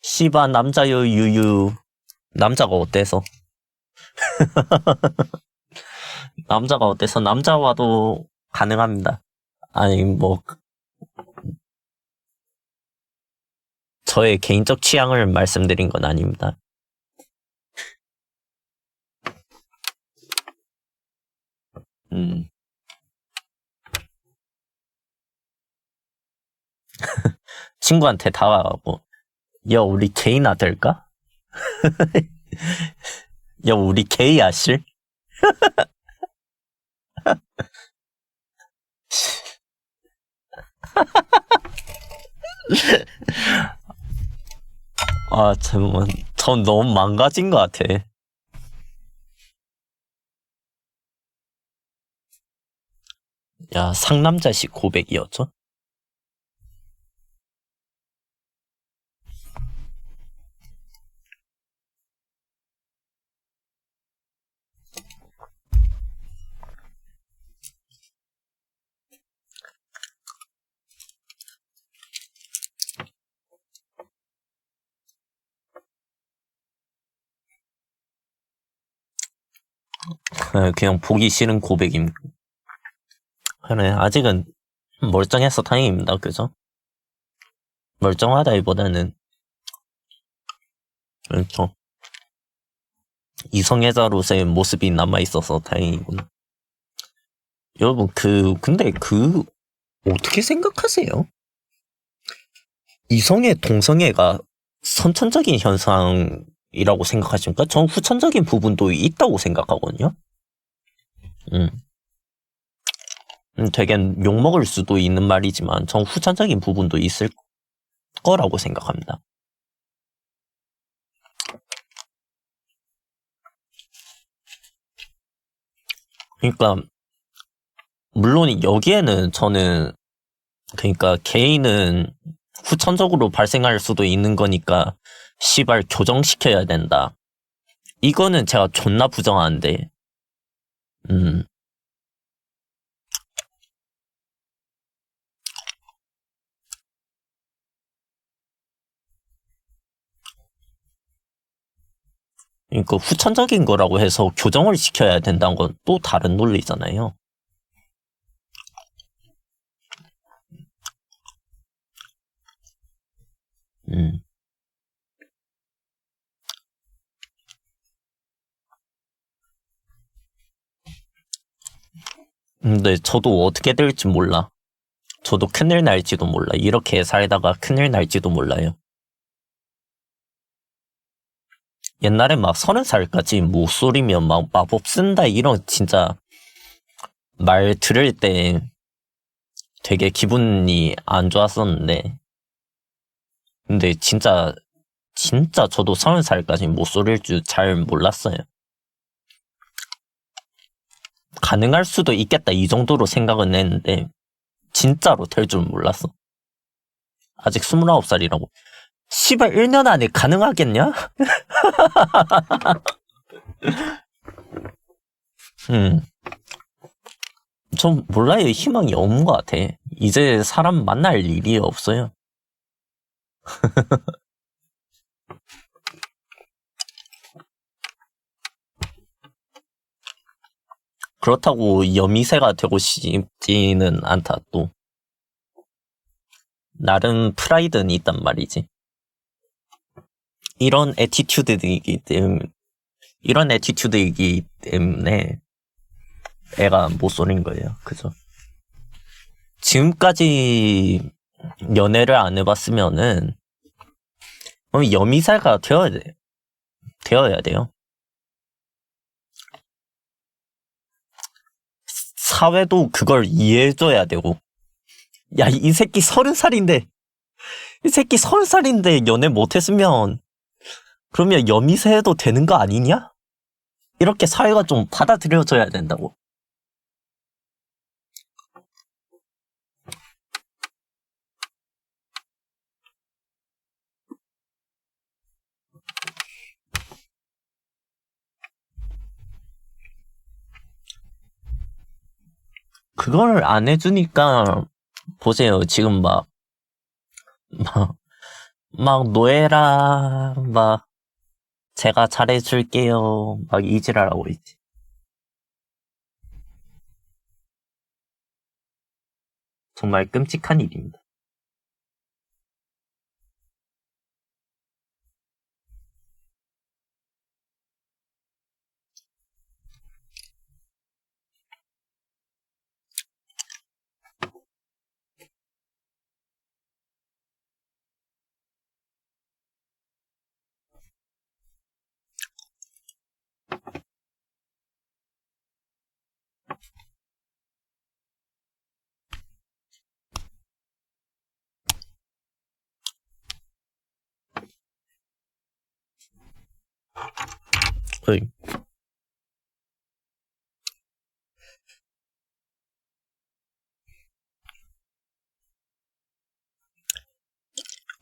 씨바 남자요 유유. 남자가 어때서? 남자가 어때서? 남자와도 가능합니다. 아니 뭐 저의 개인적 취향을 말씀드린 건 아닙니다. 친구한테 다가가고 야 우리 게이나 될까? 야 우리 게이야 실? 아 잠깐만 전 너무 망가진 것 같아. 야 상남자식 고백이었죠? 그냥 보기 싫은 고백임. 그래 아직은 멀쩡해서 다행입니다. 그죠? 멀쩡하다기보다는 그렇죠. 이성애자로서의 모습이 남아있어서 다행이구나. 여러분 근데 어떻게 생각하세요? 이성애 동성애가 선천적인 현상이라고 생각하십니까? 전 후천적인 부분도 있다고 생각하거든요. 되게 욕먹을 수도 있는 말이지만 전 후천적인 부분도 있을 거라고 생각합니다. 그러니까 물론 여기에는 저는 그러니까 개인은 후천적으로 발생할 수도 있는 거니까 시발 교정시켜야 된다. 이거는 제가 존나 부정하는데 그러니까 후천적인 거라고 해서 교정을 시켜야 된다는 건 또 다른 논리잖아요. 근데 저도 어떻게 될지 몰라. 저도 큰일 날지도 몰라. 이렇게 살다가 큰일 날지도 몰라요. 옛날에 막 30살까지 목소리면 막 마법 쓴다 이런 진짜 말 들을 때 되게 기분이 안 좋았었는데 근데 진짜 저도 30살까지 목소리일 줄 잘 몰랐어요. 가능할 수도 있겠다 이 정도로 생각은 했는데 진짜로 될 줄 몰랐어. 아직 29살이라고. 씨발 1년 안에 가능하겠냐? 전 몰라요. 희망이 없는 것 같아. 이제 사람 만날 일이 없어요. 그렇다고 여미새가 되고 싶지는 않다 또. 나름 프라이드는 있단 말이지. 이런 애티튜드이기 때문에 애가 못소린 거예요. 그죠? 지금까지 연애를 안 해봤으면은 여미새가 되어야 돼요. 사회도 그걸 이해해줘야 되고. 야, 이 새끼 30살인데, 연애 못했으면, 그러면 여미새 해도 되는 거 아니냐? 이렇게 사회가 좀 받아들여줘야 된다고. 그걸 안 해주니까, 보세요. 지금 막 노예라, 제가 잘해줄게요. 막 이지랄하고 있지. 정말 끔찍한 일입니다. 어이.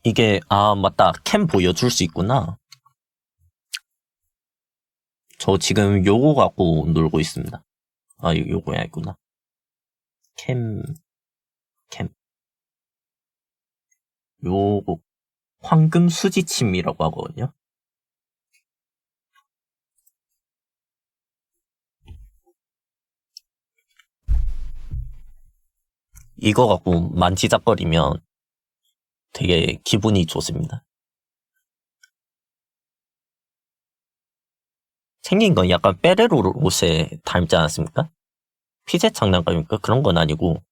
이게, 맞다. 캠 보여줄 수 있구나. 저 지금 요거 갖고 놀고 있습니다. 요거야 있구나. 캠. 요거, 황금 수지침이라고 하거든요. 이거 갖고 만지작거리면 되게 기분이 좋습니다. 생긴 건 약간 빼레로 옷에 닮지 않았습니까? 피제 장난감입니까? 그런 건 아니고.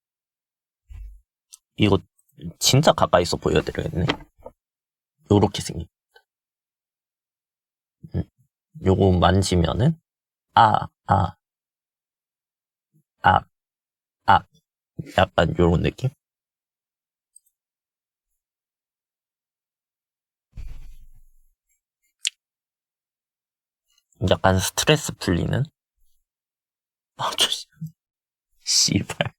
이거 진짜 가까이서 보여드려야겠네. 요렇게 생긴. 요거 만지면은 약간 요런 느낌? 약간 스트레스 풀리는? 씨발.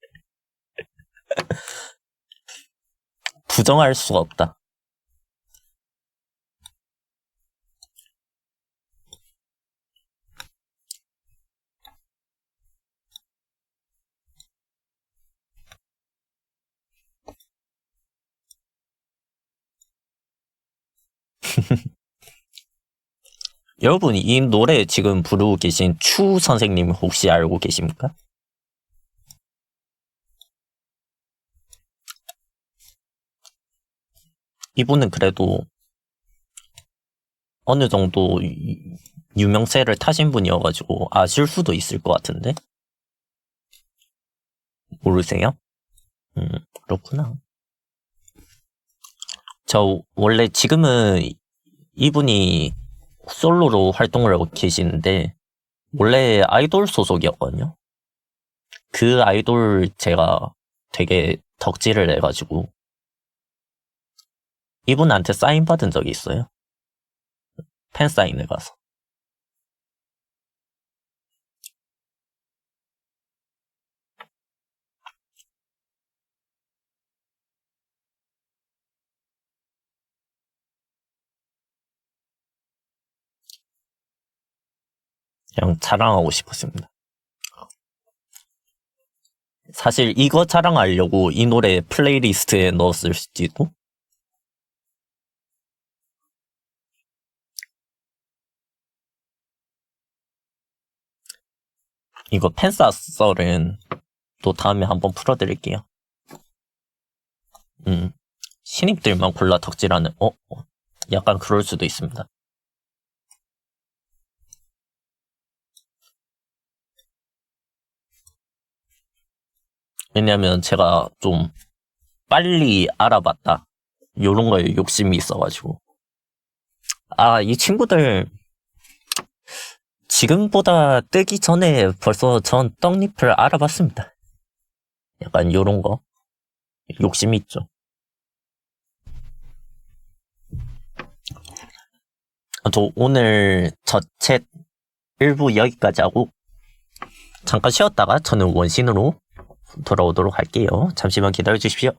부정할 수가 없다. 여러분, 이 노래 지금 부르고 계신 추 선생님 혹시 알고 계십니까? 이분은 그래도 어느 정도 유명세를 타신 분이어가지고 아실 수도 있을 것 같은데? 모르세요? 그렇구나. 저 원래 지금은 이분이 솔로로 활동을 하고 계시는데 원래 아이돌 소속이었거든요. 그 아이돌 제가 되게 덕질을 해가지고 이분한테 사인 받은 적이 있어요. 팬 사인회 가서. 그냥 자랑하고 싶었습니다. 사실 이거 자랑하려고 이 노래 플레이리스트에 넣었을지도. 이거 팬싸 썰은 또 다음에 한번 풀어드릴게요. 신입들만 골라 덕질하는, 약간 그럴 수도 있습니다. 왜냐면 제가 좀 빨리 알아봤다. 요런 거에 욕심이 있어가지고. 이 친구들 지금보다 뜨기 전에 벌써 전 떡잎을 알아봤습니다. 약간 요런 거. 욕심이 있죠. 저 오늘 저 챗 1부 여기까지 하고 잠깐 쉬었다가 저는 원신으로 돌아오도록 할게요. 잠시만 기다려 주십시오.